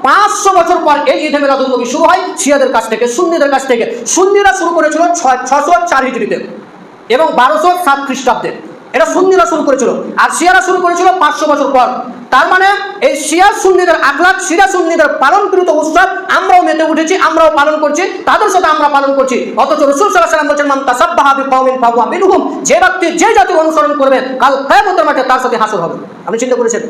500 বছর পর এই ঈদে মিলাদুন নবী শুরু হয় শিয়াদের কাছ থেকে, সুন্নিদের কাছ থেকে। সুন্নিরা শুরু করেছিল 604 হিজরিতে এবং 1207 খ্রিস্টাব্দে, এটা সুন্নিরা শুরু করেছিল। আর শিয়ারা শুরু করেছিল 500 বছর পর। তার মানে এই শিয়া সুন্নিদের আখলাক, শিয়া সুন্নিদের পালনকৃত উৎসব আমরাও মেতে উঠেছি, আমরাও পালন করছি, তাদের সাথে আমরা পালন করছি। অথচ রাসূল সাল্লাল্লাহু আলাইহি ওয়াসাল্লাম বলেছেন, মান তাসাব্বাহা বিকওমিন ফাহুয়া মিনহুম, যে ব্যক্তি যে জাতির অনুসরণ করবে কাল কিয়ামতের মাঠে তার সাথে হাসর হবে। আপনি চিন্তা করেছেন?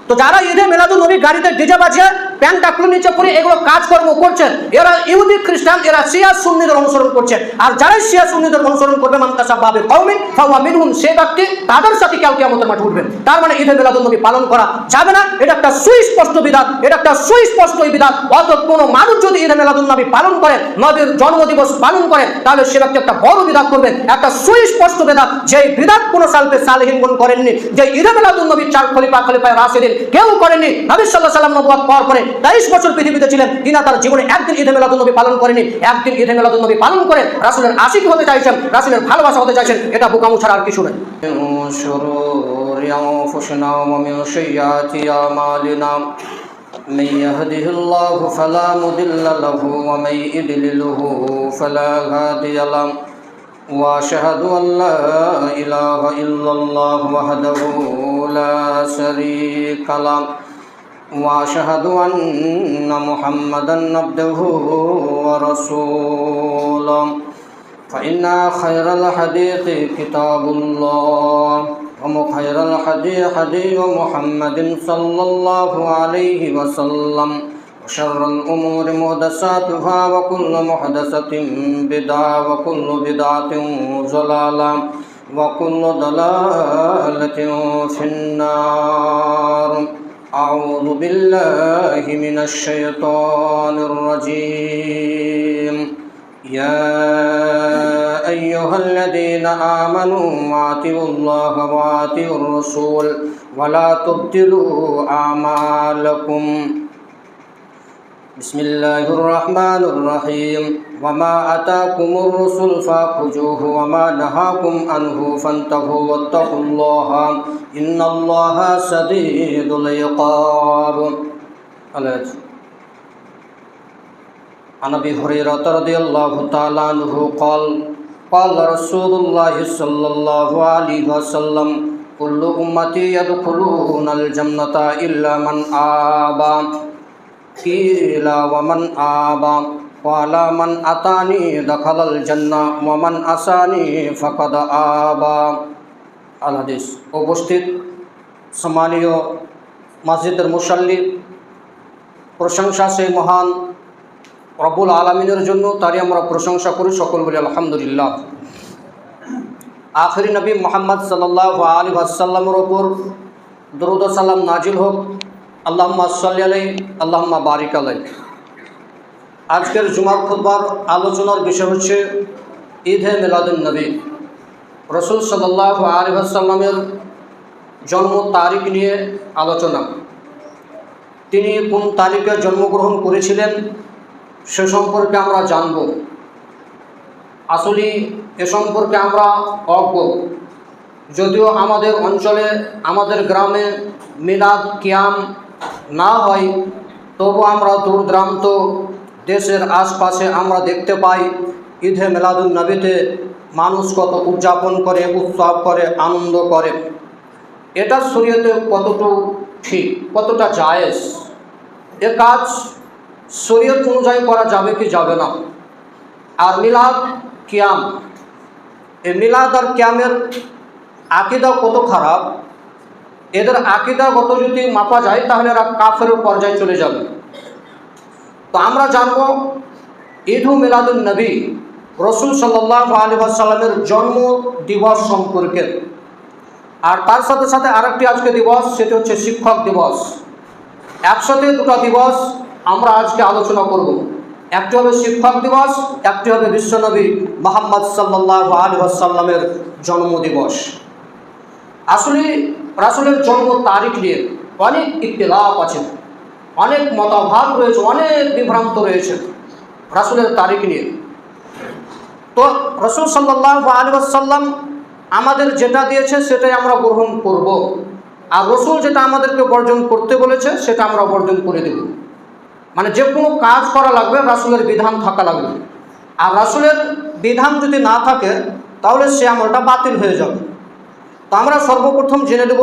তো যারা ঈদে মিলাদুন নবী গাড়িতে ডিজে বাজিয়ে প্যান্ট টাকলু নিচে পরে এগুলো কাজকর্ম করছেন, এরা ইহুদি খ্রিস্টান, এরা শিয়া সুন্নিদের অনুসরণ করছে। আর যারা শিয়া সুন্নিদের অনুসরণ করবে, মান তাসাব্বাহা বিকওমিন ফাহুয়া মিনহুম, সে ব্যক্তি তাদের সাথে কাল কিয়ামতের মাঠে উঠবেন। তার মানে ঈদে মিলাদুন নবী পালন করা যাবে না, এটা একটা সুস্পষ্ট বিধান, এটা একটা সুস্পষ্ট বিধান। অর্থাৎ কোনো মানুষ যদি ঈদে মিলাদুন নবী পালন করে, নবীর জন্মদিবস পালন করে, তাহলে সে ব্যক্তি একটা বড় বিধান করবেন, একটা সুস্পষ্ট বিধান, যে বিধান কোনো সালফে সালেহিনগণ করেননি। যে ঈদে মিলাদুন নবীর 4 খলিফায়ে রাশিদিন কেউ করেননি। নবী সাল্লাল্লাহু আলাইহি ওয়াসাল্লাম নবুয়ত পাওয়ার পরে 23 বছর পৃথিবীতে ছিলেন, তিনি তার জীবনে একদিন ঈদে মিলাদুন নবী পালন করেননি। একদিন ঈদে মিলাদুন নবী পালন করে রাসূলের আশিক হতে চাইছেন, রাসূলের ভালোবাসা হতে চাইছেন, এটা বোকামো ছাড়া আর কিছু নয়। شرور أنفسنا ومن سيئات أعمالنا من يهده الله فلا مضل له ومن يضلله فلا هادي له وأشهد أن لا إله إلا الله وحده لا شريك له وأشهد أن محمدا عبده ورسوله فإن خير الحديث كتاب الله وخير الهدي هدي محمد صلى الله عليه وسلم وشر الأمور محدثاتها وكل محدثة بدعة وكل بدعة ضلالة وكل ضلالة في النار. أعوذ بالله من الشيطان الرجيم. يا أيها الذين آمنوا أطيعوا الله وأطيعوا الرسول ولا تبطلوا أعمالكم. بسم الله الرحمن الرحيم. وما أتاكم الرسول فخذوه وما نهاكم عنه فانتهوا واتقوا الله إن الله شديد العقاب. عن أبي هريرة رضي الله تعالى عنه قال قال رسول الله صلى الله عليه وسلم كل أمتي يدخلون الجنة إلا من آبى. قيل ومن آبى؟ قال من أتاني دخل الجنة ومن عصاني فقد آبى. আল হাদিস। উপস্থিত সম্মানীয় মসজিদের মুসাল্লি, প্রশংসা সেই মহান রব্বুল আলামিনের জন্য, তারই আমরা প্রশংসা করি, সকল বলি আলহামদুলিল্লাহ। আখিরি নবী মুহাম্মদ সাল্লাল্লাহু আলাইহি ওয়াসাল্লামের ওপর দরুদ ও সালাম নাজিল হোক। আল্লাহুম্মা সাল্লি আলাইহি আল্লাহুম্মা বারিক আলাইহি। আজকের জুমার খুতবার আলোচনার বিষয় হচ্ছে ঈদে মিলাদুন নবী। রাসূল সাল্লাল্লাহু আলাইহি ওয়াসাল্লামের জন্ম তারিখ নিয়ে আলোচনা। তিনি কোন তারিখে জন্মগ্রহণ করেছিলেন সে সম্পর্কে আমরা জানব। আসলে এ সম্পর্কে আমরা অজ্ঞ। যদিও আমাদের অঞ্চলে, আমাদের গ্রামে মিলাদ কিয়াম না হয়, তবু আমরা দূর দূরান্ত দেশের আশপাশে আমরা দেখতে পাই ঈদে মিলাদুন নবীতে মানুষ কত উদযাপন করে, উৎসব করে, আনন্দ করে। এটা শরীয়তে কতটুকু ঠিক, কতটা জায়েজ, এ কাজ শরীয়ত অনুযায়ী করা যাবে কি যাবে না? আর মিলাদ কিয়াম, এই মিলাদ আর কিয়ামের আকীদা কত খারাপ, এদের আকীদাগত যদি মাপা যায় তাহলে এরা কাফের পর্যায়ে চলে যাবে। তো আমরা জানব ঈদু মিলাদুন নবী, রাসূল সাল্লাল্লাহু আলাইহি ওয়াসাল্লামের জন্ম দিবস সম্পর্কে। আর তার সাথে সাথে আরেকটি আজকে দিবস, সেটি হচ্ছে শিক্ষক দিবস। একসাথে দুটো দিবস আমরা আজকে আলোচনা করব। একটি হবে শিক্ষক দিবস, একটি হবে বিশ্বনবী মুহাম্মদ সাল্লাল্লাহু আলাইহি ওয়াসাল্লামের জন্ম দিবস। আসলে রাসূলের জন্ম তারিখ নিয়ে অনেক ইখতিলাফ আছে, অনেক মতভাব রয়েছে, অনেক বিভ্রান্ত রয়েছে রাসূলের তারিখ নিয়ে। তো রাসূল সাল্লাল্লাহু আলাইহি ওয়াসাল্লাম আমাদের যেটা দিয়েছে সেটাই আমরা গ্রহণ করব, আর রাসূল যেটা আমাদেরকে বর্জন করতে বলেছে সেটা আমরা বর্জন করে দেব। মানে যে কোনো কাজ করা লাগবে রাসূলের বিধান থাকা লাগবে, আর রাসূলের বিধান যদি না থাকে তাহলে সে আমলটা বাতিল হয়ে যাবে। তো আমরা সর্বপ্রথম জেনে নেব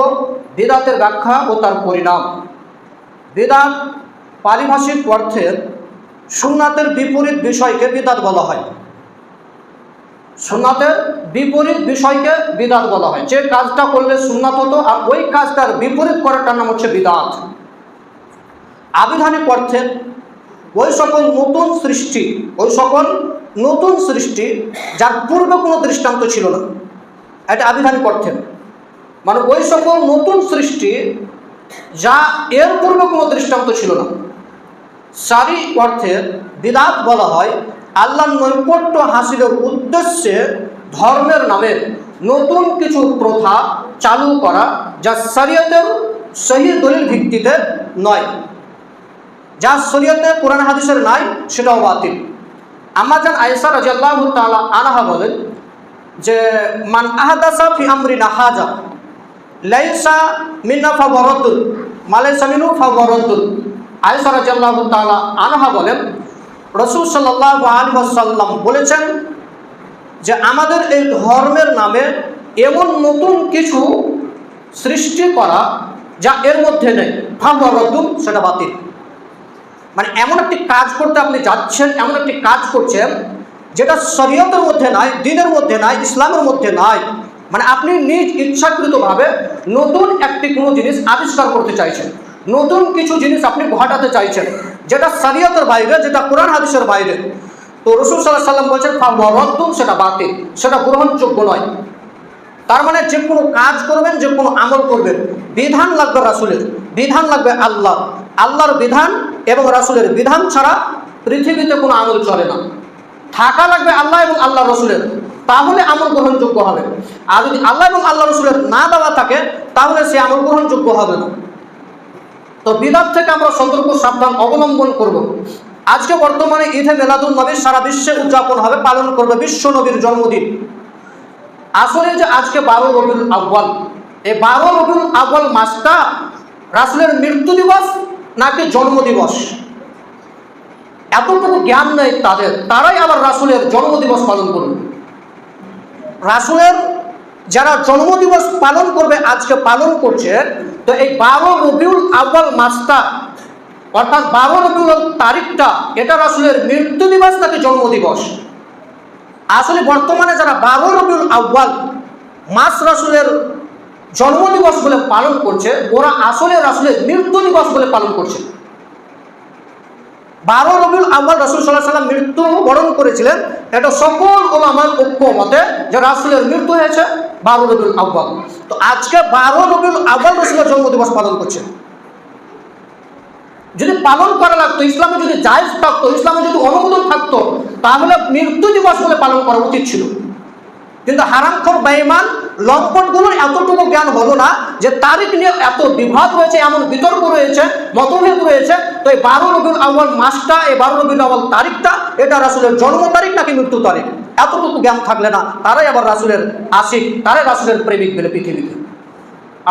বিদআতের ব্যাখ্যা ও তার পরিণাম। বিদআত পারিভাষিক অর্থে সুন্নাতের বিপরীত বিষয়কে বিদআত বলা হয়। সুন্নাতের বিপরীত বিষয়কে বিদআত বলা হয়। যে কাজটা করলে সুন্নাত হতো আর ওই কাজটার বিপরীত করাটার নাম হচ্ছে বিদআত। আবিধানিক অর্থে ওই সকল নতুন সৃষ্টি যার পূর্বে কোনো দৃষ্টান্ত ছিল না, এটা আবিধানিক অর্থে। মানে ওই সকল নতুন সৃষ্টি যা এর পূর্বে কোনো দৃষ্টান্ত ছিল না। শারঈ অর্থে বিদআত বলা হয় আল্লাহর নৈকট্য হাসিলের উদ্দেশ্যে ধর্মের নামে নতুন কিছু প্রথা চালু করা, যা শরীয়তের সহি দলিল ভিত্তিতে নয়, যা শরীয়তে কোরআন হাদিসের নাই, সেটাও বাতিল। আম্মা জান আয়েশা রাদিয়াল্লাহু তাআলা আনহা বলেন যে মান আহদাসা ফি আমরিনা হাজা লাইসা মিন্না ফাওয়ারাদুন মা লাইসা মিনহু ফাওয়ারাদুন। আয়েশা রাদিয়াল্লাহু তাআলা আনহা বলেন রাসূল সাল্লাল্লাহু আলাইহি ওয়াসাল্লাম বলেছেন যে আমাদের এই ধর্মের নামে এমন নতুন কিছু সৃষ্টি করা যা এর মধ্যে নেই, ফাওয়ারাদুন, সেটা বাতিল। মানে এমন একটি কাজ করতে আপনি যাচ্ছেন, এমন একটি কাজ করছেন যেটা শরীয়তের মধ্যে নাই, দ্বীনের মধ্যে নাই, ইসলামের মধ্যে নাই। মানে আপনি নিজ ইচ্ছাকৃতভাবে নতুন একটি কোনো জিনিস আবিষ্কার করতে চাইছেন, নতুন কিছু জিনিস আপনি ঘটাতে চাইছেন যেটা শরীয়তের বাইরে, যেটা কোরআন হাদিসের বাইরে। তো রাসূল সাল্লাল্লাহু আলাইহি ওয়াসাল্লাম বলছেন ফাওয়ারাদুন, সেটা বাতিল, সেটা গ্রহণযোগ্য নয়। তার মানে যে কোনো কাজ করবেন, যে কোনো আমল করবেন, বিধান লাগবে রাসূলের, বিধান লাগবে আল্লাহর বিধান এবং রাসূলের বিধান ছাড়া পৃথিবীতে কোনো আমল চলে না। থাকা লাগবে আল্লাহ এবং আল্লাহ রসুলের, তাহলে আমল গ্রহণযোগ্য হবে। আর যদি আল্লাহ এবং আল্লাহ রসুলের না দেওয়া থাকে তাহলে সে আমল গ্রহণযোগ্য হবে না। তো বিদআত থেকে আমরা সতর্ক সাবধান অবলম্বন করব। আজকে বর্তমানে ঈদে মিলাদুন নবী সারা বিশ্বে উদযাপন হবে, পালন করবে বিশ্ব নবীর জন্মদিন। আসলে যে আজকে 12 রবিউল আউয়াল, এই 12 রবিউল আউয়াল মাসটা রাসূলের মৃত্যু দিবস নাকি জন্ম দিবস, এতটুকু জ্ঞান নেই তাদের, তারাই আবার রাসূলের জন্মদিবস পালন করবে। রাসূলের যারা জন্মদিবস পালন করবে, আজকে পালন করছে, তো এই 12 রবিউল আউয়াল মাসটা অর্থাৎ 12 রবিউল তারিখটা এটা রাসূলের মৃত্যু দিবস নাকি জন্মদিবস? আসলে বর্তমানে যারা 12 রবিউল আউয়াল মাস রাসূলের জন্মদিবস বলে পালন করছে, ওরা আসলে রাসূলের মৃত্যু দিবস বলে পালন করছে। 12 রবিউল আউয়াল রাসূল সাল্লাল্লাহু আলাইহি ওয়াসাল্লাম মৃত্যু বরণ করেছিলেন, এটা সকল উলামার ঐক্যমতে যে রাসূলের মৃত্যু হয়েছে 12 রবিউল আউয়াল। তো আজকে 12 রবিউল আউয়াল রাসূলের জন্মদিবস পালন করছে। যদি পালন করা লাগতো, ইসলামে যদি জায়েজ থাকতো, ইসলামে যদি অনুমোদন থাকতো, তাহলে মৃত্যু দিবস বলে পালন করা উচিত ছিল। কিন্তু হারামখোর বেঈমান লম্পটগুলোর এতটুকু জ্ঞান হলো না যে তারিখ নিয়ে এত বিভাদ রয়েছে, এমন বিতর্ক রয়েছে, মতভেদ রয়েছে। তো এই 12 রবিউল আউয়াল মাসটা, এই 12 রবিউল আউয়াল তারিখটা এটা রাসূলের জন্ম তারিখ নাকি মৃত্যু তারিখ, এতটুকু জ্ঞান থাকলে না তারাই আবার রাসূলের আশিক, তারাই রাসূলের প্রেমিক বলে পৃথিবীতে।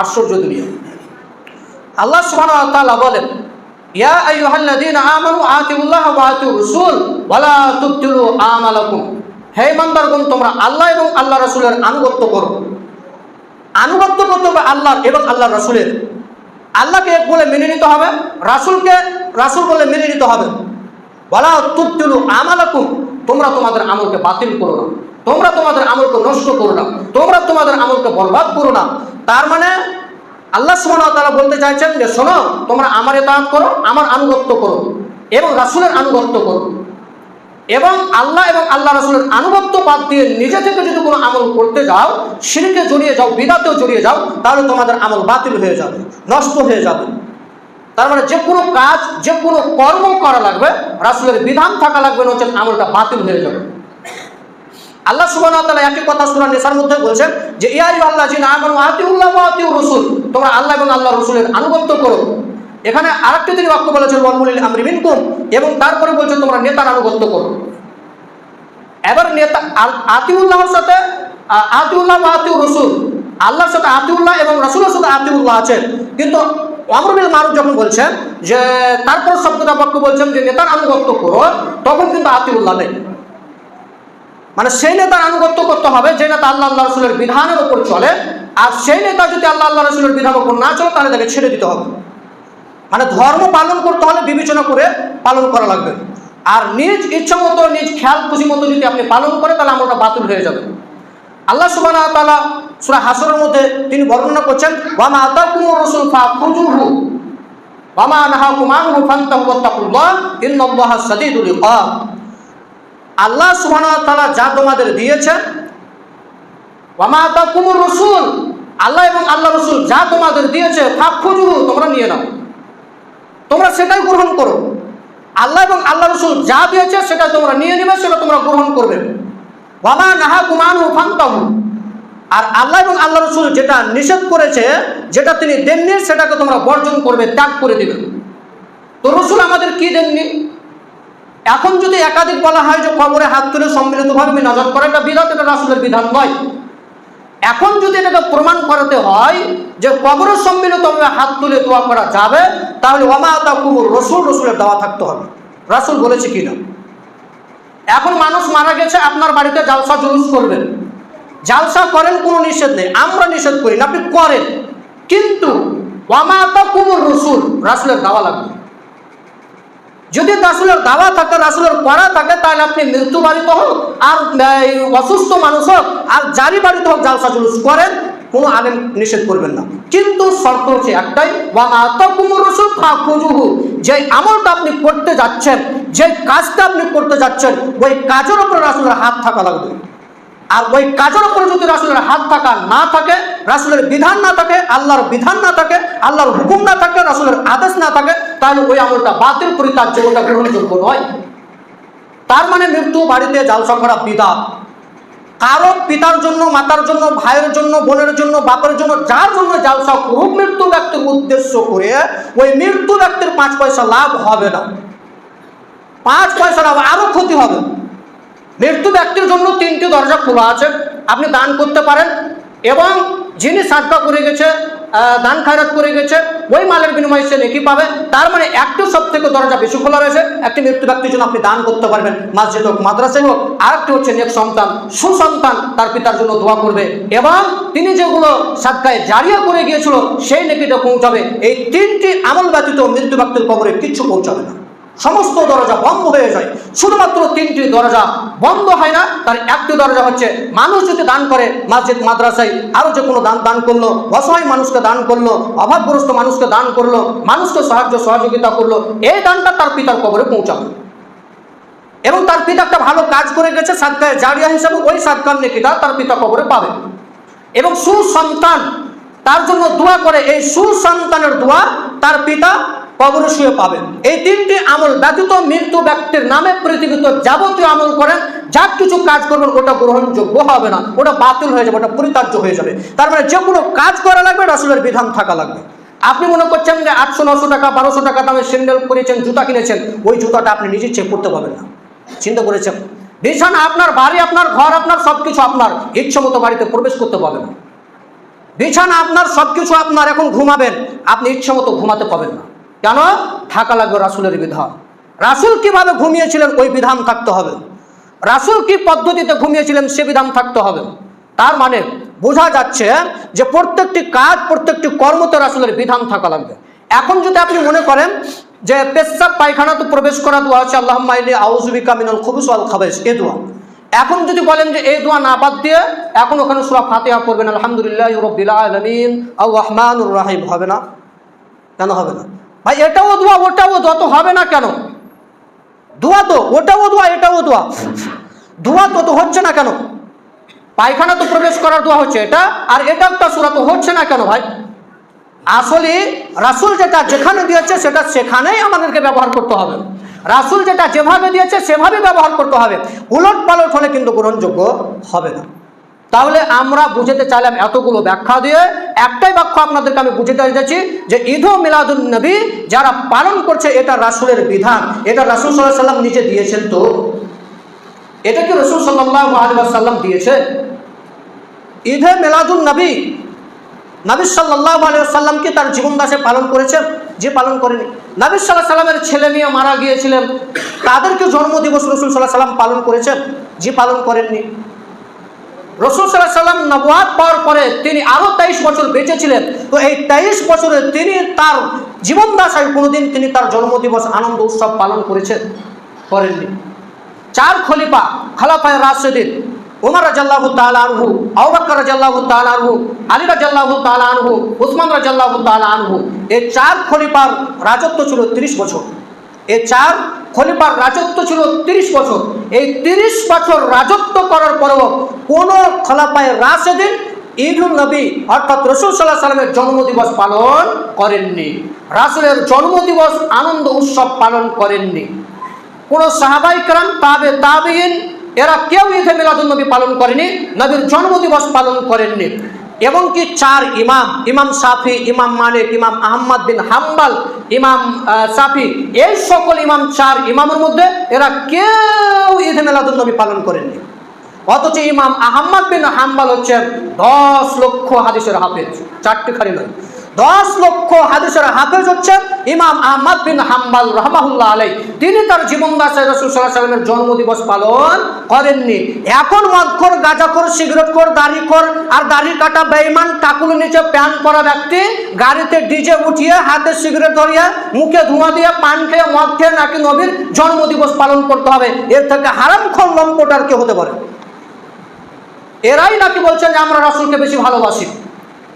আশ্চর্য দুনিয়া। আল্লাহ সুবহানাহু ওয়া তাআলা বলেন ইয়া আইয়ুহাল্লাযীনা আমানু আতিউল্লাহ ওয়া আতিউর রাসূল ওয়া লা তুবতিলু আমালাকুম। হে ইমানদারগণ, তোমরা আল্লাহ এবং আল্লাহ রাসূলের আনুগত্য করো। আনুগত্য করতে হবে আল্লাহ এবং আল্লাহ রাসূলের। আল্লাহকে এক বলে মেনে নিতে হবে, রাসূলকে রাসূল বলে মেনে নিতে হবে। ওয়া লা তুবতিলু আমালাকুম, তোমরা তোমাদের আমলকে বাতিল করো না, তোমরা তোমাদের আমলকে নষ্ট করো না, তোমরা তোমাদের আমলকে বরবাদ করো না। তার মানে আল্লাহ সুবহানাহু ওয়া তাআলা বলতে চাইছেন যে শোনো, তোমরা আমার ইতাআত করো, আমার আনুগত্য করো এবং রাসূলের আনুগত্য করো। এবং আল্লাহ এবং আল্লাহ রাসূলের আনুগত্য বাদ দিয়ে নিজে থেকে যদি কোনো আমল করতে যাও, শিরকে জড়িয়ে যাও, বিদআতেও জড়িয়ে যাও, তাহলে তোমাদের আমল বাতিল হয়ে যাবে, নষ্ট হয়ে যাবে। তার মানে যে কোনো কাজ, যে কোনো কর্ম করা লাগবে রাসূলের বিধান থাকা লাগবে, নচেত আমলটা বাতিল হয়ে যাবে। আল্লাহ সুবহানাহু ওয়া তাআলা একই কথা সূরা নিসার মধ্যে বলেছেন যে ইয়া আইয়ুহাল্লাযীনা আমানু আতিউল্লাহ ওয়া আতিউর রাসূল, তোমরা আল্লাহ এবং আল্লাহর রাসূলের আনুগত্য করো। এখানে আরেকটি তিনি বাক্য বলেছেন ওয়া উলিল আমরি মিনকুম, এবং তারপরে বলছেন তোমরা নেতার আনুগত্য করো। এবার নেতা আতিউল্লাহর সাথে আতিউল্লাহ ওয়া আতিউর রাসূল, আল্লাহর সাথে আতিউল্লাহ এবং রাসূলের সাথে আতিউল্লাহ আছে, কিন্তু আমর বিল মারুফ যখন বলছেন যে তারপর শব্দটা বাক্য বলছেন যে নেতার আনুগত্য করো, তখন কিন্তু আতিউল্লাহ নেই। মানে সেই নেতার আনুগত্য করতে হবে যে নেতা আল্লাহ আল্লাহ রসুলের বিধানের উপর চলে, আর সেই নেতা যদি আল্লাহ আল্লাহ রসুলের বিধানের উপর না চলে তাহলে তাকে ছেড়ে দিতে হবে। মানে ধর্ম পালন করতে হলে বিবেচনা করে পালন করা লাগবে, আর নিজ ইচ্ছা মতো নিজ খেয়াল খুশি মতো যদি আপনি পালন করেন তাহলে আমলটা বাতিল হয়ে যাবে। আল্লাহ সুবহানাহু ওয়া তাআলা সূরা হাসরের মধ্যে তিনি বর্ণনা করছেন ওয়া মা আতাকুমুর রাসূল ফাখুযুহু ওয়া মা নাহাকুম আনহু ফান্তাহু ওয়াত্তাকুল্লাহ ইন্নাল্লাহা শাদীদুল ইকাব। আল্লাহ সুবহানাহু ওয়া তাআলা যা তোমাদের দিয়েছেন, ওয়া মা আতাকুমুর রাসূল, আল্লাহ এবং আল্লাহ রাসূল যা তোমাদের দিয়েছে, ফাখুযুহু, তোমরা নিয়ে নাও, তোমরা সেটাই গ্রহণ করো। আল্লাহ এবং আল্লাহ রাসূল যা দিয়েছে সেটা তোমরা নিয়ে নেবে, সেটা তোমরা গ্রহণ করবে। ওয়া মা নাহাকুম আনহু ফান্তাহু, আর আল্লাহ এবং আল্লাহ রাসূল যেটা নিষেধ করেছে, যেটা তিনি দেননি, সেটাকে তোমরা বর্জন করবে, ত্যাগ করে দিবে। তো রাসূল আমাদের কি দেননি? এখন যদি একাধিক বলা হয় যে কবরে হাত তুলে সম্মিলিতভাবে মিনাজাত করা এটা বিধান, এটা রাসূলের বিধান নয়। এখন যদি এটাকে প্রমাণ করাতে হয় যে কবরে সম্মিলিতভাবে হাত তুলে দোয়া করা যাবে, তাহলে ওয়া মা আতাকুমুর রাসূল, রাসূলের দেওয়া থাকতে হবে। রাসূল বলেছে কিনা? এখন মানুষ মারা গেছে, আপনার বাড়িতে জালসা জুলুস করবেন, জালসা করেন, কোনো নিষেধ নেই, আমরা নিষেধ করি না, আপনি করেন, কিন্তু ওয়া মা আতাকুমুর রাসূল, রাসূলের দেওয়া লাগবে। যদি রাসূলের দাওয়া থাকে, রাসূলের করা থাকে, তাহলে আপনি মৃত্যু বাড়িতে হোক আর অসুস্থ মানুষ হোক আর জারি বাড়িতে হোক জালসা জুলুস করেন, কোনো আলেম নিষেধ করবেন না। কিন্তু শর্ত হচ্ছে একটাই, ওয়া মা আতাকুমুর রাসূল ফাখুযুহু, যে আমলটা আপনি করতে যাচ্ছেন, যে কাজটা আপনি করতে যাচ্ছেন, ওই কাজের উপর রাসূলের হাত থাকা লাগবে। আর ওই কাজের উপরে যদি রাসূলের হাত থাকা না থাকে, রাসূলের বিধান না থাকে, আল্লাহর বিধান না থাকে, আল্লাহর হুকুম না থাকে, রাসূলের আদেশ না থাকে, তাহলে ওই আমলটা বাতিল, পরিত্যাজ্য, ওটা গ্রহণযোগ্য নয়। তার মানে মৃত্যু বাড়িতে জালসা করা বিদআত। কারো পিতার জন্য, মাতার জন্য, ভাইয়ের জন্য, বোনের জন্য, বাপের জন্য, যার জন্য জালসা করুক মৃত্যু ব্যক্তির উদ্দেশ্য করে, ওই মৃত্যু ব্যক্তির 5 পয়সা লাভ হবে না, 5 পয়সা লাভ, আরো ক্ষতি হবে। মৃত্যু ব্যক্তির জন্য 3টি দরজা খোলা আছে, আপনি দান করতে পারেন, এবং যিনি সাদকা করে গেছে, দান খায়রাত করে গেছে, ওই মালের বিনিময়ে সে নেকি পাবে। তার মানে একটি সব থেকে দরজা বেশি খোলা রয়েছে, একটি মৃত্যু ব্যক্তির জন্য আপনি দান করতে পারবেন, মসজিদ হোক, মাদ্রাসায় হোক। আরেকটি হচ্ছে নেক সন্তান, সুসন্তান তার পিতার জন্য দোয়া করবে, এবং তিনি যেগুলো সাদকায়ে জারিয়া করে গিয়েছিল সেই নেকিটা পৌঁছাবে। এই 3টি আমল ব্যতীত মৃত্যু ব্যক্তির কবরে কিচ্ছু পৌঁছাবে না, সমস্ত দরজা বন্ধ হয়ে যায়। শুধুমাত্র 3টি দরজা বন্ধ হয় না, তার একটি দরজা হচ্ছে মানুষ যদি দান করে, মসজিদ মাদ্রাসায় আরো যে কোনো দান করলো, অসহায় মানুষকে দান করলো, অভাবগ্রস্ত মানুষকে দান করলো, মানুষকে সাহায্য সহযোগিতা করলো, এই দানটা তার পিতার কবরে পৌঁছাবে। এবং তার পিতা একটা ভালো কাজ করে গেছে, সাদকায়ে জারিয়া হিসাবে ওই সাদকার নেকিটা তার পিতা কবরে পাবে। এবং সুসন্তান তার জন্য দোয়া করে, এই সুসন্তানের দোয়া তার পিতা কবরে শুয়ে পাবেন। এই 3টি আমল ব্যতীত মৃত্যু ব্যক্তির নামে পৃথিবীতে যাবতীয় আমল করেন, যা কিছু কাজ করবেন, ওটা গ্রহণযোগ্য হবে না, ওটা বাতিল হয়ে যাবে, ওটা পরিত্যাজ্য হয়ে যাবে। তার মানে যে কোনো কাজ করা লাগবে, রাসূলের বিধান থাকা লাগবে। আপনি মনে করছেন যে 800-900 টাকা 1200 টাকা দামে স্যান্ডেল কিনেছেন, জুতা কিনেছেন, ওই জুতাটা আপনি নিজে চেক করতে পারবেন না। চিন্তা করেছেন? বিছানা আপনার, বাড়ি আপনার, ঘর আপনার, সবকিছু আপনার, ইচ্ছা মতো বাড়িতে প্রবেশ করতে পারবেন না। বিছানা আপনার, সবকিছু আপনার, এখন ঘুমাবেন, আপনি ইচ্ছা মতো ঘুমাতে পাবেন না। কেন? থাকা লাগবে রাসূলের বিধান। রাসূল কিভাবে ঘুমিয়েছিলেন ওই বিধান থাকতে হবে, রাসূল কি পদ্ধতিতে ঘুমিয়েছিলেন সে বিধান থাকতে হবে। তার মানে বোঝা যাচ্ছে যে প্রত্যেকটি কাজ, প্রত্যেকটি কর্মতে রাসূলের বিধান থাকা লাগবে। এখন যদি আপনি মনে করেন যে পেশাব পায়খানা তো প্রবেশ করা দোয়া আছে, আল্লাহুম্মা ইন্নী আউযু বিকা মিনাল খুবুস ওয়াল খাবাইস, এই দোয়া। এখন যদি বলেন যে এই দোয়া না বাদ দিয়ে এখন ওখানে সূরা ফাতিহা পড়বেন, আলহামদুলিল্লাহি রাব্বিল আলামিন আর রহমানুর রহিম, হবে না? কেন হবে না ভাই? এটাও দোয়া, ওটাও দোয়া, তো হবে না কেন? দোয়া তো, ওটাও দোয়া, এটাও দোয়া, দোয়া তো হচ্ছে না কেন? পায়খানা তো প্রবেশ করার দোয়া হচ্ছে এটা, আর এটা একটা সূরা, তো হচ্ছে না কেন ভাই? আসলে রাসূল যেটা যেখানে দিয়েছে সেটা সেখানেই আমাদেরকে ব্যবহার করতে হবে। রাসূল যেটা যেভাবে দিয়েছে সেভাবে ব্যবহার করতে হবে, উলট পালট হলে কিন্তু গ্রহণযোগ্য হবে না। তাহলে আমরা বুঝাতে চাইলাম এতগুলো ব্যাখ্যা দিয়ে, একটাই বাক্য আপনাদেরকে আমি বুঝাতে চাইছি যে ঈদ ও মিলাদুন নবী যারা পালন করছে এটা রাসূলের বিধান, এটা রাসূল সাল্লাল্লাহু আলাইহি ওয়াসাল্লাম নিজে দিয়েছেন। তো এটা কি রাসূল সাল্লাল্লাহু আলাইহি ওয়াসাল্লাম দিয়েছে? ঈদে মিলাদুন নবী নবী সাল্লাল্লাহু আলাইহি ওয়াসাল্লাম কি তার জীবন দাসে পালন করেছেন? যে পালন করেনি। নবী সাল্লাল্লাহু আলাইহি সাল্লামের ছেলে মেয়ে মারা গিয়েছিলেন, তাদেরকে জন্মদিবস রাসূল সাল্লাল্লাহু আলাইহি সাল্লাম পালন করেছেন? যে পালন করেননি। রাসূল সাল্লাল্লাহু আলাইহি সাল্লাম নবুয়ত পাওয়ার পরে তিনি আরো 23 বছর বেঁচে ছিলেন। তো এই 23 বছরে তিনি তার জীবন দশায় কোনোদিন তিনি তার জন্মদিবস আনন্দ উৎসব পালন করেছেন? করেননি। 4 খলিফা, খলাফায়ে রাশিদিন, উমর রাদিয়াল্লাহু তাআলা আনহু, আবু বকর রাদিয়াল্লাহু তাআলা আনহু, আলী রাদিয়াল্লাহু তাআলা আনহু, উসমান রাদিয়াল্লাহু তাআলা আনহু, এই 4 খলিফার রাজত্ব ছিল 30 বছর। এই 4 খলিফার রাজত্ব ছিল 30 বছর। এই 30 বছর রাজত্ব করার পরেও কোন খলাফায়ে রাশিদিন ঈদুন নবী অর্থাৎ রাসূল সাল্লাল্লাহু আলাইহি সাল্লামের জন্মদিবস পালন করেননি। রাসূলের জন্মদিবস আনন্দ উৎসব পালন করেননি। কোন সাহাবায়ে কেরাম, তাবেঈন এরা কেউ ঈদে মিলাদুন নবী পালন করেনি, নবীর জন্মদিবস পালন করেননি। এবং কি 4 ইমাম, ইমাম শাফি, ইমাম মালিক, ইমাম আহমদ বিন হাম্বল, ইমাম শাফি, এই সকল ইমাম 4 ইমামের মধ্যে এরা কেউ ঈদে মিলাদুন নবী পালন করেননি। অথচ ইমাম আহমদ বিন হাম্বল হচ্ছেন 10 লক্ষ হাদিসের হাফেজ, 4টি খালি নয়, 10 লক্ষ হাদিসের হাফেজ হচ্ছেন ইমাম আহমদ বিন হাম্বল রাহমাহুল্লাহ আলাইহি। তিনি তার জীবন দশায় রাসূল সাল্লাল্লাহু আলাইহি সাল্লামের জন্মদিবস পালন করেননি। এখন মদখোর, গাঁজাখোর, সিগারেটখোর, দাড়িখোর আর দাড়ি কাটা বেঈমান, টাকুলের নিচে প্যান্ট পরা ব্যক্তি গাড়িতে ডিজে উঠিয়ে হাতে সিগারেট ধরিয়ে মুখে ধোঁয়া দিয়ে পান খেয়ে মদ খেয়ে নাকি নবীর জন্মদিবস পালন করতে হবে, এর থেকে হারামখোর লম্পট আর কে হতে পারে? এরাই নাকি বলছেন যে আমরা রাসূলকে বেশি ভালোবাসি,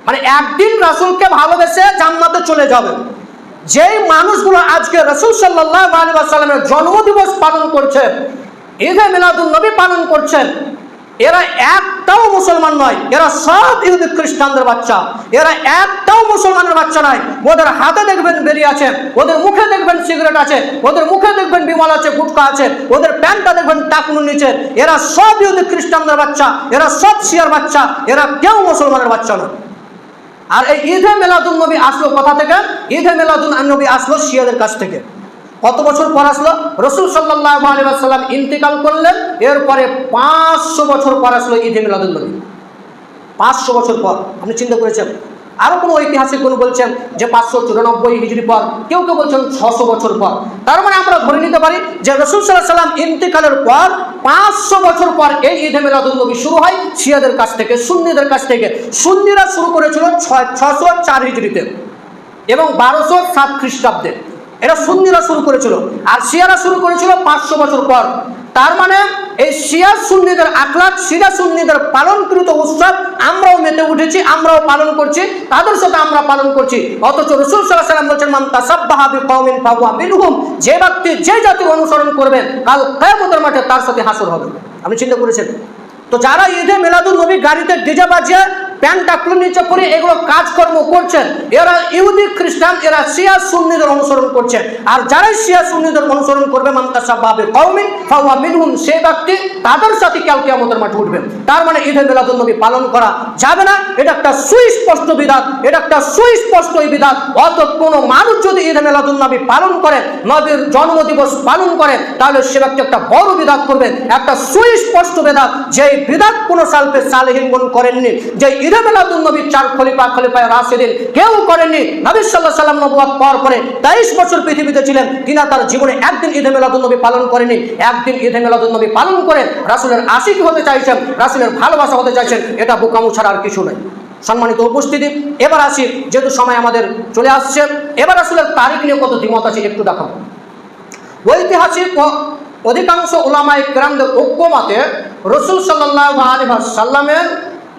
মানে একদিন রাসূলকে ভালোবেসে জান্নাতে চলে যাবে। যেই মানুষগুলো আজকে রাসূল সাল্লাল্লাহু আলাইহি ওয়াসাল্লামের জন্মদিবস পালন করছে, ঈদে মিলাদুন নবী পালন করছেন, এরা একটাও মুসলমান নয়, এরা সব ইহুদি খ্রিস্টানদের বাচ্চা। এরা একটাও মুসলমানের বাচ্চা নয়। ওদের হাতে দেখবেন বেরি আছে, ওদের মুখে দেখবেন সিগারেট আছে, ওদের মুখে দেখবেন বিমল আছে, গুটকা আছে, ওদের প্যান্টটা দেখবেন টাকুনের নিচে। এরা সব ইহুদি খ্রিস্টানদের বাচ্চা, এরা সব শিয়ার বাচ্চা, এরা কেউ মুসলমানের বাচ্চা নয়। আর এই ঈদে মিলাদুন নবী আসলো কোথা থেকে? ঈদে মিলাদুন নবী আসলো শিয়াদের কাছ থেকে। কত বছর পর আসলো? রাসূল সাল্লাল্লাহু আলাইহি ওয়াসাল্লাম ইন্তেকাল করলেন, এরপরে 500 বছর পর আসলো ঈদে মিলাদুন নবী। 500 বছর পর। আপনি চিন্তা করেছেন? আরো কোনো ঐতিহাসিক গুলো বলছেন যে 594 হিজরি পর, কেউ কেউ বলছেন 600 বছর পর। তার মানে আমরা ধরে নিতে পারি যে রাসূল সাল্লাল্লাহু আলাইহি ওয়াসাল্লাম ইন্তেকালের পর 500 বছর পর এই ঈদে মিলাদুন নবী শুরু হয় শিয়াদের কাছ থেকে, সুন্নিদের কাছ থেকে। সুন্নিরা শুরু করেছিল 604 হিজরিতে এবং 1207 খ্রিস্টাব্দে। এরা সুন্নিরা শুরু করেছিল, আর শিয়ারা শুরু করেছিল 500 বছর পর। তার মানে এই শিয়া সুন্নিদের আখলাক, শিয়া সুন্নিদের পালনকৃত উৎসব আমরাও মেতে উঠেছি, আমরাও পালন করছি, তাদের সাথে আমরা পালন করছি। অথচ রাসূল সাল্লাল্লাহু আলাইহি ওয়াসাল্লাম বলেছেন, মান তাসাব্বাহা বিকওমিন ফাহুয়া মিনহুম, যে ব্যক্তি যে জাতির অনুসরণ করবেন কাল কিয়ামতের মাঠে তার সাথে হাসর হবে। আপনি চিন্তা করেছেন? তো যারা ঈদে মিলাদুন নবী গাড়িতে ডিজে বাজিয়ে প্যান্ট টাকুর নিচে পরে এগুলো কাজকর্ম করছেন, এরা ইহুদি খ্রিস্টান, এরা শিয়া সুন্নিদের অনুসরণ করছে। আর যারা শিয়া সুন্নিদের অনুসরণ করবে, মান তাসাব্বাহা বিকওমিন ফাহুয়া মিনহুম, সেই ব্যক্তি তাদের সাথে কাল কিয়ামতের মাঠে উঠবেন। তার মানে ঈদে মিলাদুন নবী পালন করা যাবে না, এটা একটা সুস্পষ্ট বিধাত, এটা একটা সুস্পষ্ট বিধাত। অতএব কোনো মানুষ যদি ঈদে মিলাদুন নবী পালন করে, নবীর জন্মদিবস পালন করে, তাহলে সে ব্যক্তি একটা বড় বিধাত করবে, একটা সুস্পষ্ট বিধাত, যে বিধাত কোনো সালফে সালেহিনগণ করেননি। যে ঈদে মিলাদুন নবী 4 খলিফায়ে রাশিদিন কেউ করেননি। নবী সাল্লাল্লাহু আলাইহি ওয়াসাল্লাম নবুয়ত পাওয়ার পরে 23 বছর পৃথিবীতে ছিলেন, তিনি তার জীবনে একদিন ঈদে মিলাদুন নবী পালন করেননি। একদিন ঈদে মিলাদুন নবী পালন করে রাসূলের আশিক হতে চাইছেন, রাসূলের ভালোবাসা হতে চাইছেন, এটা বোকামো ছাড়া আর কিছু নয়। সম্মানিত উপস্থিতি, এবার আসি, যেহেতু সময় আমাদের চলে আসছে, এবার রাসূলের তারিখ নিয়ে কত দ্বিমত আছে একটু দেখাবো। ঐতিহাসিক অধিকাংশ উলামায়ে কেরামদের ঐক্যমতে রাসূল সাল্লাল্লাহু আলাইহি ওয়াসাল্লামের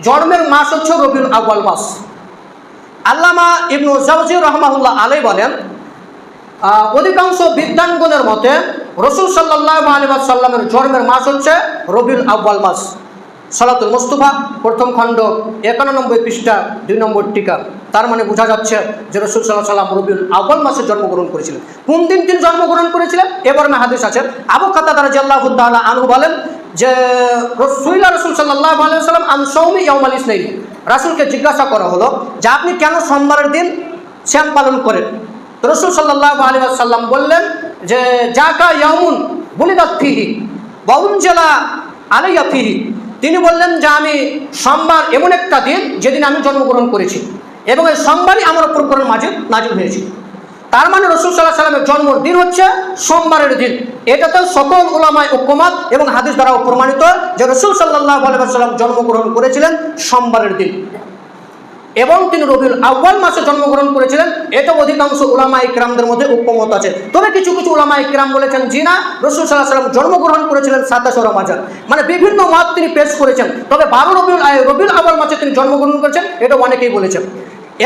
জন্মের মাস হচ্ছে রবিউল আউয়াল মাস। আল্লামা ইবনু জাওজি রাহমাহুল্লাহ আলাইহি বলেন, অধিকাংশ বিদ্বানগণের মতে রাসূল সাল্লাল্লাহু আলাইহি ওয়াসাল্লামের জন্মের মাস হচ্ছে রবিউল আউয়াল মাস। সালাতুল মুস্তাফা প্রথম খণ্ড 91 পৃষ্ঠা 2 নম্বর টিকা। তার মানে বোঝা যাচ্ছে যে রাসূল সাল্লাল্লাহু আলাইহি ওয়াসাল্লাম রবিউল আউয়াল মাসে জন্মগ্রহণ করেছিলেন। কোন দিন তিনি জন্মগ্রহণ করেছিলেন? এবার হাদিস আছে, আবু কাতাদা রাদিয়াল্লাহু তাআলা আনহু বলেন যে রাসূল সাল্লাল্লাহু আলাইহি ওয়াসাল্লাম আন সাওমি ইয়াউমাল ইসনাইন, রাসূলকে জিজ্ঞাসা করা হলো যে আপনি কেন সোমবারের দিন সিয়াম পালন করেন? তো রাসূল সাল্লাল্লাহু আলাইহি ওয়াসাল্লাম বললেন যে জাকা ইয়াউমুন বুলিদাত ফিহি ওয়া উনজিলা আলাইয়া ফিহি, তিনি বললেন যে আমি সোমবার এমন একটা দিন যেদিন আমি জন্মগ্রহণ করেছি, এবং এই সোমবারই আমার উপর কোরআন মাজিদ নাজিল হয়েছিল। তার মানে রাসূল সাল্লাল্লাহু আলাইহি ওয়াসাল্লামের জন্মদিন হচ্ছে সোমবারের দিন। এটাতে সকল উলামায়ে উম্মাত এবং হাদিস দ্বারাও প্রমাণিত যে রাসূল সাল্লাল্লাহু আলাইহি ওয়াসাল্লাম জন্মগ্রহণ করেছিলেন সোমবারের দিন এবং তিনি রবিউল আউয়াল মাসে জন্মগ্রহণ করেছিলেন। এটা অধিকাংশ উলামায়ে কিরামদের মধ্যে ঐক্যমত আছে। তবে কিছু কিছু উলামায়ে কিরাম বলেছেন জি না, রাসূল সাল্লাল্লাহু আলাইহি ওয়াসাল্লাম জন্মগ্রহণ করেছিলেন 27 রমজান। মানে বিভিন্ন মত তিনি পেশ করেছেন। তবে 12 রবিউল আউয়াল মাসে তিনি জন্মগ্রহণ করেছেন, এটা অনেকেই বলেছেন।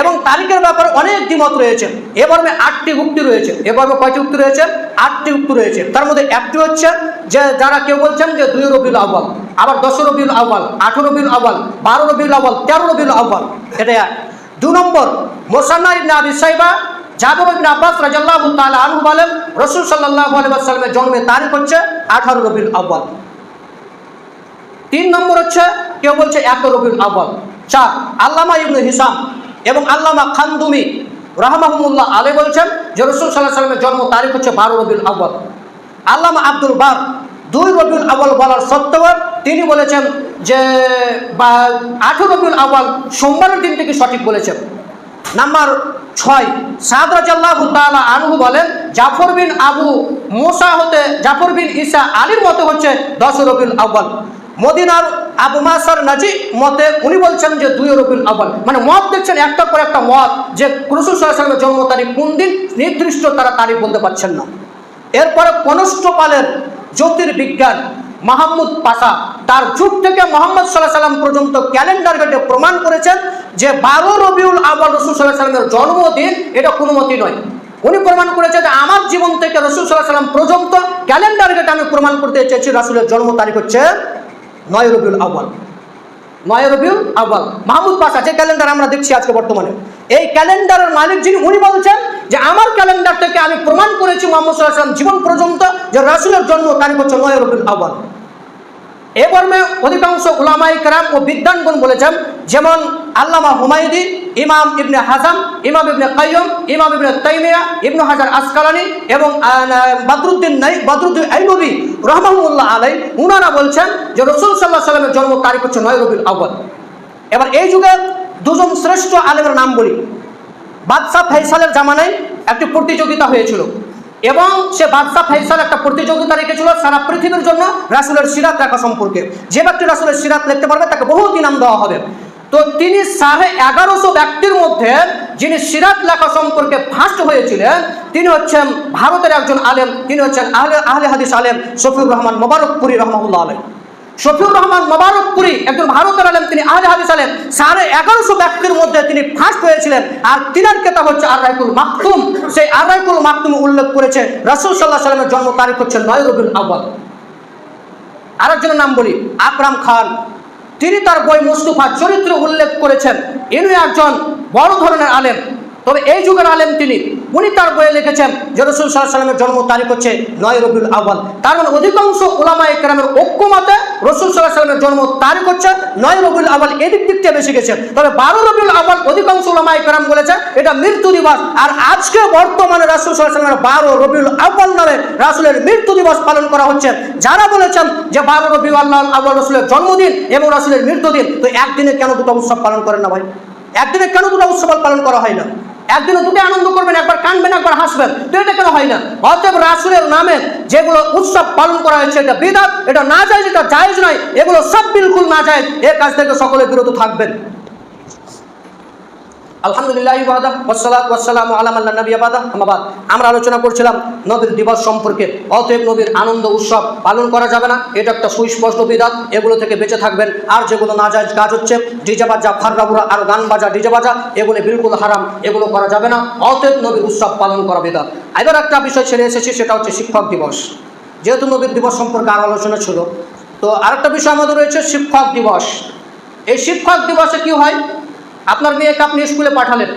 এবং তারিখের ব্যাপারে অনেক দ্বিমত রয়েছে। এ মর্মে 8টি উক্তি রয়েছে। এ মর্মে কয়টি উক্তি রয়েছে? 8টি উক্তি রয়েছে। তার মধ্যে একটি হচ্ছে যে যারা কেউ বলছেন যে 2 রবিউল আউয়াল, আবার 10 রবিউল আউয়াল, 8 রবিউল আউয়াল, 12 রবিউল আউয়াল, 13 রবিউল আউয়াল, এটা এক। 2 নম্বর, মুসান্নাদ ইবনে আবি শাইবা জাবের ইবনে আব্বাস রাদিয়াল্লাহু তাআলা আনহু বলেন রাসূল সাল্লাল্লাহু আলাইহি ওয়াসাল্লামের জন্মের তারিখ হচ্ছে 18 রবিউল আউয়াল। 3 নম্বর হচ্ছে কেউ বলছে 1 রবিউল আউয়াল। 4, আল্লামা ইবনে হিসাম এবং আল্লামা খানদুমি রাহমাহুমুল্লাহ আলাইহি বলছেন যে রাসূল সাল্লাল্লাহু আলাইহি ওয়াসাল্লামের জন্ম তারিখ হচ্ছে 12 রবিউল আউয়াল। আল্লামা আব্দুল বার 2 রবিউল আউয়াল বলার সত্ত্বেও তিনি বলেছেন যে 18 রবিউল আউয়াল সোমবারের দিন থেকে সঠিক বলেছেন। নাম্বার 6, সাদ রাদিয়াল্লাহু তাআলা আনহু বলেন জাফর বিন আবু মুসা হতে জাফর বিন ঈসা আলীর মতে হচ্ছে 10 রবিউল আউয়াল। মদিনার আবু মাসার নাজি মতে উনি বলছেন যে 2 রবিউল আউয়াল। মানে মত দেখছেন একটা পর একটা মত, যে রাসূল সাল্লাল্লাহু আলাইহি ওয়াসাল্লামের জন্ম তারিখ কোন দিন নির্দিষ্ট তারা তারিখ বলতে পারছেন না। এরপরে কনস্টপালের জ্যোতির্বিজ্ঞান মাহমুদ পাশা তার যুগ থেকে মুহাম্মদ সাল্লাল্লাহু আলাইহি ওয়াসাল্লাম পর্যন্ত ক্যালেন্ডার ঘেটে প্রমাণ করেছেন যে 12 রবিউল আউয়াল রাসূল সাল্লাল্লাহু আলাইহি ওয়াসাল্লামের জন্মদিন, এটা কোনো মতই নয়। উনি প্রমাণ করেছে যে আমার জীবন থেকে রাসূল সাল্লাল্লাহু আলাইহি ওয়াসাল্লাম পর্যন্ত ক্যালেন্ডার ঘেটে আমি প্রমাণ করতে চেয়েছি রাসূলের জন্ম তারিখ হচ্ছে 9 রবিউল আউয়াল। 9 রবিউল আউয়াল মাহমুদ পাশা যে ক্যালেন্ডার আমরা দেখছি আজকে বর্তমানে, এই ক্যালেন্ডারের মালিক যিনি উনি বলছেন যে আমার ক্যালেন্ডার থেকে আমি প্রমাণ করেছি মুহাম্মদ সাল্লাল্লাহু আলাইহি ওয়াসাল্লাম জীবন পর্যন্ত যে রাসূলের জন্ম তারিখ হচ্ছে 9 রবিউল আউয়াল। এ মর্মে অধিকাংশ উলামায়ে কেরাম ও বিদ্বানগণ বলেছেন, যেমন আল্লামা হুমায়দি, ইমাম ইবনে হাজাম, ইমাম ইবনে কাইয়্যিম, ইমাম ইবনে তাইমিয়া, ইবনে হাজার আসকালানি এবং বদরুদ্দিন আইয়ুবী রাহমাহুল্লাহ আলাইহি উনারা বলছেন যে রাসূল সাল্লাল্লাহু আলাইহি ওয়াসাল্লামের জন্ম তারিখ হচ্ছে 9 রবিউল আউয়াল। এবার এই যুগে দুজন শ্রেষ্ঠ আলেমের নাম বলি। বাদশাহ ফয়সালের জামানায় একটি প্রতিযোগিতা হয়েছিল এবং সে বাদশাহ ফয়সাল একটা প্রতিযোগিতা রেখেছিল সারা পৃথিবীর জন্য রাসূলের সিরাত লেখা সম্পর্কে। যে ব্যক্তি রাসূলের সিরাত লিখতে পারবে তাকে বহুত ইনাম দেওয়া হবে। তো তিনি 1150 ব্যক্তির মধ্যে যিনি সিরাত লেখা সম্পর্কে ফার্স্ট হয়েছিলেন তিনি হচ্ছেন ভারতের একজন আলেম, তিনি হচ্ছেন আহলে হাদিস আলেম শফিউর রহমান মোবারকপুরী রাহমাহুল্লাহ আলাইহি। শফিউর রহমান মোবারকপুরী একজন ভারতের আলেম, তিনি আহলে হাদিস আলেম। 1150 ব্যক্তির মধ্যে তিনি ফার্স্ট হয়েছিলেন। আর তিনার কিতাব হচ্ছে আর-রাইকুল মাকতুম। সেই আর-রাইকুল মাকতুম উল্লেখ করেছে রাসূল সাল্লাল্লাহু আলাইহি ওয়াসাল্লামের জন্ম তারিখ হচ্ছে 9 রবিউল আউয়াল। আরেকজনের নাম বলি আকরাম খান, তিনি তার বই মুস্তাফা চরিত্র উল্লেখ করেছেন ইনি একজন বড় ধরনের আলেম, তবে এই যুগের আলেম তিনি। উনি তার বইয়ে লিখেছেন যে রাসূল সাল্লাল্লাহু আলাইহি ওয়াসাল্লামের জন্ম তারিখ হচ্ছে 9 রবিউল আউয়াল। তার মানে অধিকাংশ উলামায়ে কেরামের ঐক্যমতে রাসূল সাল্লাল্লাহু আলাইহি ওয়াসাল্লামের জন্ম তারিখ হচ্ছে 9 রবিউল আউয়াল। এদিক থেকে বেশি গেছে। তবে 12 রবিউল আউয়াল অধিকাংশ উলামায়ে কেরাম বলেছে এটা মৃত্যু দিবস। আর আজকে বর্তমানে রাসূল সাল্লাল্লাহু আলাইহি ওয়াসাল্লামের 12 রবিউল আউয়াল নামে রাসূলের মৃত্যু দিবস পালন করা হচ্ছে। যারা বলেছেন যে 12 রবিউল আউয়াল রাসূলের জন্মদিন এবং রাসূলের মৃত্যুদিন, তো একদিনে কেন দুটো উৎসব পালন করেন না ভাই? একদিনে কেন দুটো উৎসব পালন করা হয় না? একদিনে দুটো আনন্দ করবেন, একবার কাঁদবেন একবার হাসবেন, তো এটা কেন হয় না? অতএব রাসূলের নামে যেগুলো উৎসব পালন করা হয়েছে এটা বিদআত, এটা নাজায়েজ, এটা জায়েজ নয়, এগুলো সব বিলকুল নাজায়েজ। এই কাজ থেকে সকলে বিরত থাকবেন। আলহামদুলিল্লাহ ওয়াহদা ওয়াসসালাতু ওয়াসসালামু আলা মান লা নাবিয়্যা বাদা, আম্মা বাদ। আমরা আলোচনা করছিলাম নবীর দিবস সম্পর্কে। অতএব নবীর আনন্দ উৎসব পালন করা যাবে না, এটা একটা সুস্পষ্ট বিদআত। এগুলো থেকে বেঁচে থাকবেন। আর যেগুলো নাজায়েজ কাজ হচ্ছে ডিজে বাজা, ফাররাবুরা আর গান বাজা, ডিজে বাজা, এগুলো বিলকুল হারাম, এগুলো করা যাবে না। অতএব নবীর উৎসব পালন করা বিদআত। এবার একটা বিষয় ছেড়ে এসেছি, সেটা হচ্ছে শিক্ষক দিবস। যেহেতু নবীর দিবস সম্পর্কে আরও আলোচনা ছিল, তো আরেকটা বিষয় আমাদের রয়েছে শিক্ষক দিবস। এই শিক্ষক দিবসে কি হয়? আপনার মেয়েকে আপনি স্কুলে পাঠালেন,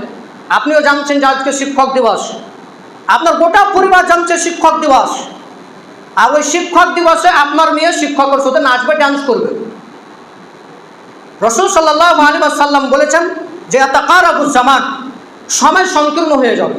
আপনিও জানছেন যে আজকে শিক্ষক দিবস, আপনার গোটা পরিবার জানছে শিক্ষক দিবস। আর ওই শিক্ষক দিবসে আপনার মেয়ে শিক্ষকের সাথে নাচবে, ডান্স করবে। রাসূল সাল্লাল্লাহু আলাইহি ওয়াসাল্লাম বলেছেন যে তাকারাবুজ জামান, সময় সংকীর্ণ হয়ে যাবে,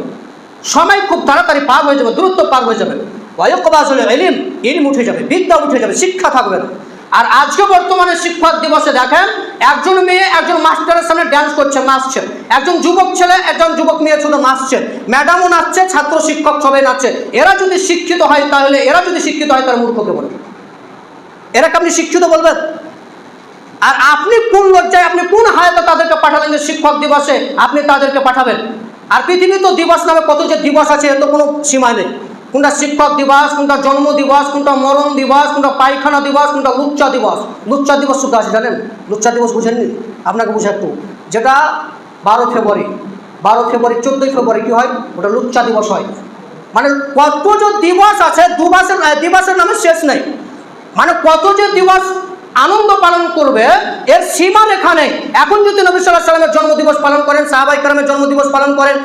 সময় খুব তাড়াতাড়ি পার হয়ে যাবে, দূরত্ব পার হয়ে যাবে। ওয়ায়ুকবাজুল ইলম, ইলম উঠে যাবে, বিদ্যা উঠে যাবে, শিক্ষা থাকবে না। আর আজকে বর্তমানে শিক্ষক দিবসে দেখেন একজন মেয়ে একজন মাস্টারের সামনে ডান্স করছে, নাচছে, একজন যুবক ছেলে একজন যুবক মেয়ে শুধু নাচছে, ম্যাডামও নাচছে, ছাত্র শিক্ষক সবাই নাচছে। এরা যদি শিক্ষিত হয় তাহলে তার মূর্খকে বলবে। এরাকে আপনি শিক্ষিত বলবেন? আর আপনি কোন লজ্জায়, আপনি কোন হায়াতে তাদেরকে পাঠালেন যে শিক্ষক দিবসে আপনি তাদেরকে পাঠাবেন? আর পৃথিবী তো দিবস নামে কত যে দিবস আছে, এর তো কোনো সীমা নেই। কোনটা শিক্ষক দিবস, কোনটা জন্ম দিবস, কোনটা মরণ দিবস, কোনটা পায়খানা দিবস, কোনটা লুচ্চা দিবস। লুচ্চা দিবস শুধু আছে, জানেন? লুচ্চা দিবস বুঝেননি? আপনাকে বুঝে একটু, যেটা 12 ফেব্রুয়ারি 14ই ফেব্রুয়ারি কি হয়? ওটা লুচ্চা দিবস হয়। মানে কত যে দিবস আছে, দিবসের নামে শেষ নেই। মানে কত যে দিবস আনন্দ পালন করবে এর সীমা রেখা নেই। এখন যদি নবী সাল্লাল্লাহু আলাইহি ওয়াসাল্লামের জন্মদিবস পালন করেন, সাহাবায়ে কেরামের জন্মদিবস পালন করেন,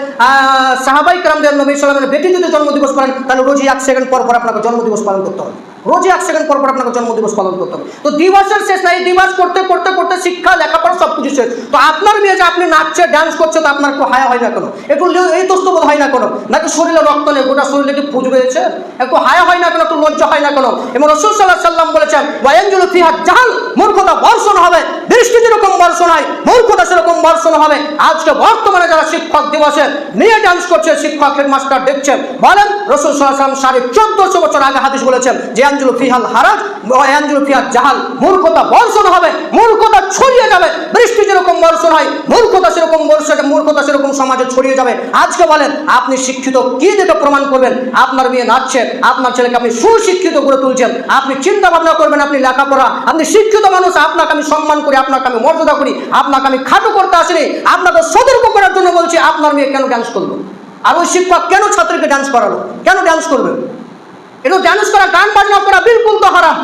সাহাবায়ে কেরামদের নবী সাল্লাল্লাহু আলাইহি ওয়াসাল্লামের বেটি যদি জন্মদিবস পালন, তাহলে রোজই 1 সেকেন্ড পর পর আপনাকে জন্মদিবস পালন করতে হবে। রোজই 1 সেকেন্ড পর পর আপনাকে জন্মদিবস পালন করতে হবে। তো দিবসের শেষ নাই। দিবস করতে করতে করতে শিক্ষা, লেখাপড়া সব কিছু শেষ। তো আপনার মেয়ে যে আপনি নাচছে, ডান্স করছে, তো আপনার একটু হায়া হয় না কেন? একটু এই বোধ হয় না কেন? নাকি শরীরে রক্ত নেই, গোটা শরীরে কি পুজ রয়েছে? একটু হায়া হয় না কেন? একটু লজ্জা হয় না কেন? এবং রাসূল সাল্লাল্লাহু আলাইহি ওয়াসাল্লাম বলেছেন, ওয়ায়ানজুলু ফিহা জাহাল, মূর্খতা বর্ষণ হবে। বৃষ্টি যেরকম বর্ষণ হয়, মূর্খতা সেরকম বর্ষণ হবে। আজকে বর্তমানে যারা শিক্ষক দিবসে নিয়ে ডান্স করছে, শিক্ষক হেডমাস্টার দেখছেন, বলেন রাসূল সাল্লাল্লাহু আলাইহি ওয়াসাল্লাম 1400 বছর আগে হাদিস বলেছেন যে ইয়ানজুলু ফিহাল হারাজ ওয়ায়ানজুলু ফিহা জাহাল, মূর্খতা বর্ষণ হবে, মূর্খতা ছড়িয়ে যাবে। বৃষ্টি যেরকম বর্ষণ হয়, মূর্খতা সেরকম সমাজে ছড়িয়ে যাবে। আজকে বলেন আপনি শিক্ষিত কি দেখে প্রমাণ করবেন? আপনার মেয়ে নাচছে, আপনার ছেলেকে আপনি সুশিক্ষিত করে তুলছেন। আপনি চিন্তা ভাবনা করবেন, আপনি লেখাপড়া, আপনি শিক্ষিত মানুষ, আপনাকে আমি সম্মান করি, আপনাকে আমি মর্যাদা করি, আপনাকে আমি খাটো করতে আসিনি। আপনাকে সতর্ক করার জন্য বলছি, আপনার মেয়ে কেন ডান্স করলো? আর ওই শিক্ষক কেন ছাত্রীকে ডান্স করালো? কেন ডান্স করবে? এটা ডান্স করা, গান বাজনা করা বিলকুল তো হারাম।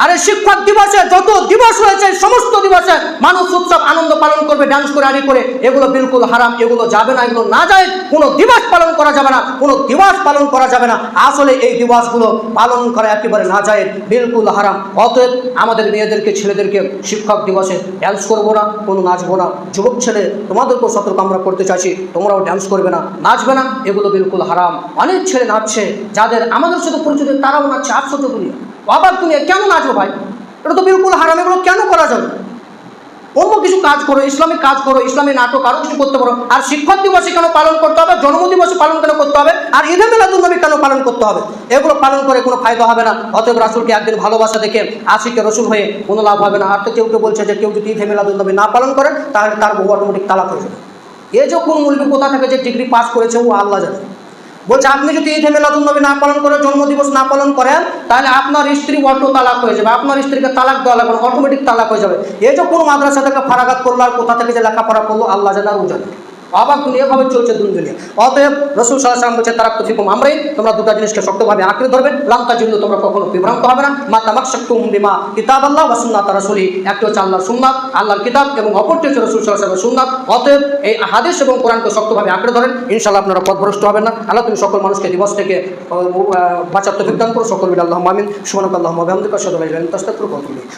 আর এই শিক্ষক দিবসে যত দিবস রয়েছে, সমস্ত দিবসে মানুষ উৎসব আনন্দ পালন করবে, ডান্স করে, আদি করে, এগুলো বিলকুল হারাম। এগুলো যাবে না, এগুলো না যায়। কোনো দিবস পালন করা যাবে না, কোনো দিবস পালন করা যাবে না। আসলে এই দিবসগুলো পালন করা একেবারে না যায়, বিলকুল হারাম। অতএব আমাদের মেয়েদেরকে, ছেলেদেরকে শিক্ষক দিবসে ডান্স করবো না, কোনো নাচবো না। যুবক ছেলে, তোমাদেরকেও সতর্ক আমরা করতে চাইছি, তোমরাও ডান্স করবে না, নাচবে না, এগুলো বিলকুল হারাম। অনেক ছেলে নাচছে, যাদের আমাদের সাথে পরিচিত, তারাও নাচছে। আশ্চর্য দুনিয়া, অবাক দুনিয়া। কেন নাচবো ভাই? এটা তো বিলকুল হারাম। এগুলো কেন করা যাবে? অন্য কিছু কাজ করো, ইসলামিক কাজ করো, ইসলামী নাটক আরো কিছু করতে পারো। আর শিক্ষক দিবসে কেন পালন করতে হবে? জন্মদিবসে পালন কেন করতে হবে? আর ঈদে মিলাদুন্নবী কেন পালন করতে হবে? এগুলো পালন করে কোনো ফায়দা হবে না। অতএব রাসূলকে একদিন ভালোবাসা দেখে আশিকে রসুল হয়ে কোনো লাভ হবে না। আর তো কেউ বলছে যে কেউ যদি ঈদে মিলাদুন্নবী না পালন করে তাহলে তার বউ অটোমেটিক তালাক হয়ে যাবে। এই যে কোন মূল্য কোথা থেকে যে ডিগ্রি পাস করেছে ও আল্লাহ জানে। বলছে আপনি যদি ঈদে মিলাদুন্নবী না পালন করে, জন্মদিবস না পালন করেন, তাহলে আপনার স্ত্রী অটো তালাক হয়ে যাবে। আপনার স্ত্রীকে তালাক দেওয়া লাগবে, অটোমেটিক তালাক হয়ে যাবে। এই যে কোন মাদ্রাসা থেকে ফারাগাত করলো আর কোথা থেকে যে লেখাপড়া করলো আল্লাহ জানে আর ও জানে। অবাক দুনিয়া, এভাবে চলছে দুনিয়া। অতএব রাসূল সাল্লাল্লাহু আলাইহি ওয়াসাল্লাম বলছে, তারাক্তু ফিকুম আমরাইন, তোমরা দুটো জিনিসকে শক্তভাবে আঁকড়ে ধরবে। লাম তাজিল্লু, তোমরা কখনো বিভ্রান্ত হবে না। মা তামাসসাকতুম বিমা কিতাবাল্লাহ ওয়া সুন্নাত রাসূলি, একটা হচ্ছে আল্লাহর সুন্নাত, আল্লাহর কিতাব, এবং অপরটি হচ্ছে রাসূল সাল্লাল্লাহু আলাইহি ওয়াসাল্লামের সুন্নাত। অতএব এই হাদিস এবং কোরআনকে শক্তভাবে আঁকড়ে ধরেন, ইনশাআল্লাহ আপনারা পথভ্রষ্ট হবেন না। আল্লাহ তুমি সকল মানুষকে দিবস থেকে বাঁচার তৌফিক দান করো। সকল বিল আল্লাহুম্মা আমিন। সুবহানাকাল্লাহুম্মা ওয়া বিহামদিকা আশহাদু আল্লা ইলাহা ইল্লা আনতা আস্তাগফিরুকা ওয়া আতুবু ইলাইক।